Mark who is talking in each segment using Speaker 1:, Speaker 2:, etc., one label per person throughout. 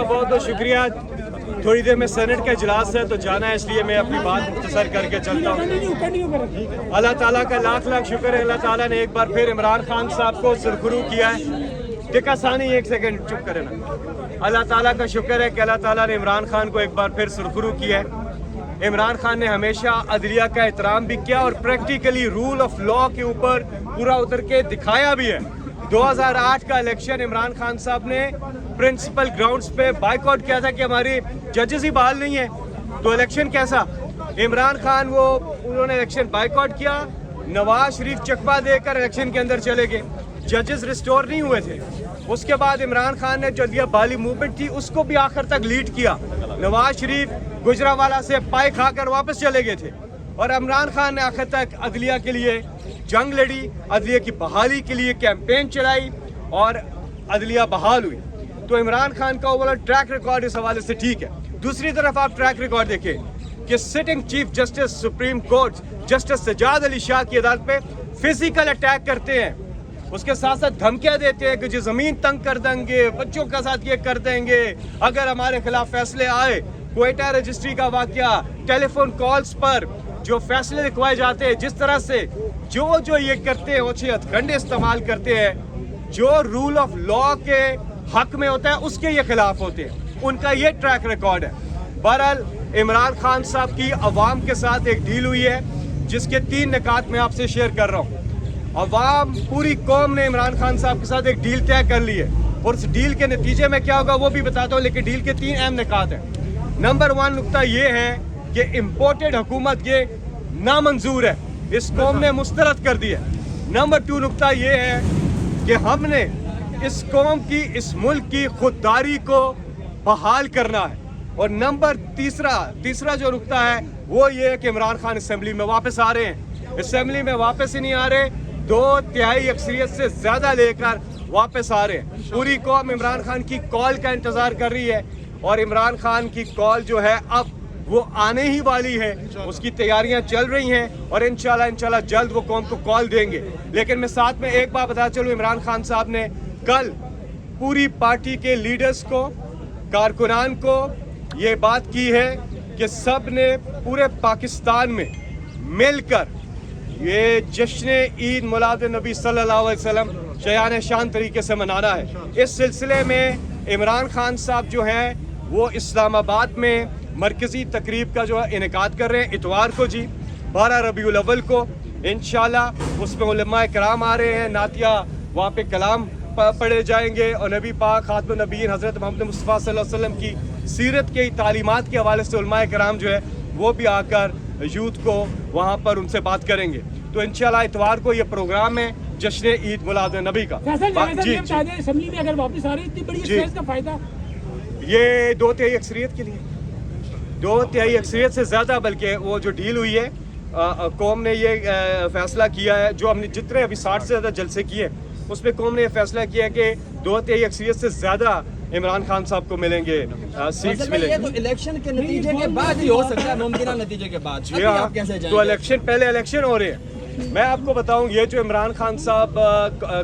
Speaker 1: बहुत बहुत शुक्रिया। थोड़ी देर में सेनेट का इजलास है तो जाना है, इसलिए मैं अपनी बात मुख्तसर करके चलता हूँ। अल्लाह ताला का लाख लाख शुक्र है, अल्लाह ताला ने एक बार फिर इमरान खान साहब को सुरखरू किया है। टिका सानी एक सेकंड चुप करें ना। अल्लाह ताला का शुक्र है कि अल्लाह ताला ने इमरान खान को एक बार फिर सुरखरू किया है। इमरान खान ने हमेशा अदलिया का एहतराम भी किया और प्रैक्टिकली रूल ऑफ लॉ के ऊपर पूरा उतर के दिखाया भी है। 2008 का इलेक्शन इमरान खान साहब ने प्रिंसिपल ग्राउंड्स पे बाइकआउट किया था कि हमारी जजेस ही बहाल नहीं है, तो इलेक्शन कैसा। इमरान खान उन्होंने इलेक्शन बाइकआउट किया, नवाज शरीफ चकवा देकर इलेक्शन के अंदर चले गए, जजेस रिस्टोर नहीं हुए थे। उसके बाद इमरान खान ने जो दिया बाली मूवमेंट थी उसको भी आखिर तक लीड किया। नवाज शरीफ गुजरावाला से पाई खाकर वापस चले गए थे और इमरान खान ने आखिर तक अदलिया के लिए जंग लड़ी, अदलिया की बहाली के लिए कैंपेन चलाई और अदलिया बहाल हुई। तो इमरान खान का ओवरऑल ट्रैक रिकॉर्ड इस हवाले से ठीक है। दूसरी तरफ आप ट्रैक रिकॉर्ड देखें कि sitting chief justice supreme court justice Sajjad Ali Shah की अदालत पे फिजिकल अटैक करते हैं, उसके साथ साथ धमकियां देते हैं कि जो जमीन तंग कर देंगे, बच्चों के साथ ये कर देंगे अगर हमारे खिलाफ फैसले आए। क्वेटा रजिस्ट्री का वाकया, टेलीफोन कॉल्स पर जो फैसले लिखवाए जाते हैं, जिस तरह से जो ये करते हैं, अच्छे हथकंडे इस्तेमाल करते हैं, जो रूल ऑफ लॉ के हक में होता है उसके ये खिलाफ होते हैं, उनका ये ट्रैक रिकॉर्ड है। बहरहाल इमरान खान साहब की अवाम के साथ एक डील हुई है जिसके 3 निकात मैं आपसे शेयर कर रहा हूँ। अवाम पूरी कौम ने इमरान खान साहब के साथ एक डील तय कर ली है और उस डील के नतीजे में क्या होगा वो भी बताता हूँ, लेकिन डील के 3 अहम निकात हैं। नंबर 1 नुकता ये है कि इम्पोर्टेड हुकूमत ये नामंजूर है, इस कौम ने मुस्तरद कर दी है। नंबर 2 नुकता ये है कि हमने इस कौम की, इस मुल्क की खुददारी को बहाल करना है। और नंबर तीसरा जो नुकता है वो ये है कि इमरान खान असेंबली में वापस आ रहे हैं। असेंबली में वापस ही नहीं आ रहे, 2/3 अक्सरियत से ज्यादा लेकर वापस आ रहे हैं। पूरी कौम इमरान खान की कॉल का इंतजार कर रही है और इमरान खान की कॉल जो है अब वो आने ही वाली है, उसकी तैयारियां चल रही हैं और इंशाल्लाह जल्द वो कौम को कॉल देंगे। लेकिन मैं साथ में एक बात बता चलूं, इमरान खान साहब ने कल पूरी पार्टी के लीडर्स को, कारकुनान को ये बात की है कि सब ने पूरे पाकिस्तान में मिलकर ये जश्न ईद मिलाद नबी सल्लल्लाहु अलैहि वसल्लम शयान शान तरीके से मनाना है। इस सिलसिले में इमरान खान साहब जो हैं वो इस्लामाबाद में मरकज़ी तकरीब का जो है इनेकाद कर रहे हैं इतवार को जी 12 रबीउल अव्वल को इंशाल्लाह। उसमें उलमा कराम आ रहे हैं, नातिया वहाँ पे कलाम पढ़े जाएंगे और नबी पाक खातमुन नबीयीन हज़रत मोहम्मद मुस्तफ़ा सल्लल्लाहु अलैहि वसल्लम की सीरत के तालीमात के हवाले से उलमा कराम जो है वो भी आकर यूथ को वहाँ पर उनसे बात करेंगे। तो इंशाल्लाह इतवार को ये प्रोग्राम है जश्न ईद मिलाद नबी का। जी
Speaker 2: असेंबली में अगर वापस आ रही इतनी बड़ी स्पेस का फायदा
Speaker 1: ये 2/3 अक्सरियत के लिए, 2/3 अक्सरियत से ज़्यादा, बल्कि वो जो डील हुई है कौम ने ये फैसला किया है, जो हमने जितने अभी 60 से ज़्यादा जलसे किए उसमें कौम ने ये फैसला किया है कि 2/3 अक्सरियत से ज़्यादा इमरान खान साहब को मिलेंगे सीट्स मिलेंगे।
Speaker 3: तो इलेक्शन के नतीजे के बाद ही हो सकता है, मुमकिन नतीजे के बाद।
Speaker 1: जी हाँ, तो पहले इलेक्शन हो रहे हैं। मैं आपको बताऊं, ये जो इमरान खान साहब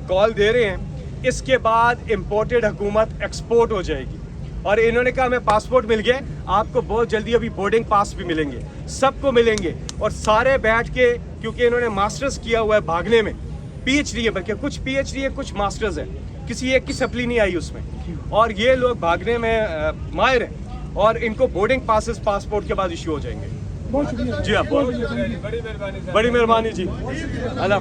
Speaker 1: कॉल दे रहे हैं, इसके बाद इम्पोर्टेड हुकूमत एक्सपोर्ट हो जाएगी और इन्होंने कहा हमें पासपोर्ट मिल गए, आपको बहुत जल्दी अभी बोर्डिंग पास भी मिलेंगे, सबको मिलेंगे और सारे बैठ के, क्योंकि इन्होंने मास्टर्स किया हुआ है भागने में, PhD है, बल्कि कुछ PhD है कुछ मास्टर्स है, किसी एक की सप्ली नहीं आई उसमें, और ये लोग भागने में माहिर हैं और इनको बोर्डिंग पासेस पासपोर्ट के बाद इशू हो जाएंगे।
Speaker 2: बहुत शुक्रिया
Speaker 1: जी हाँ, बड़ी मेहरबानी जी, अल्लाह।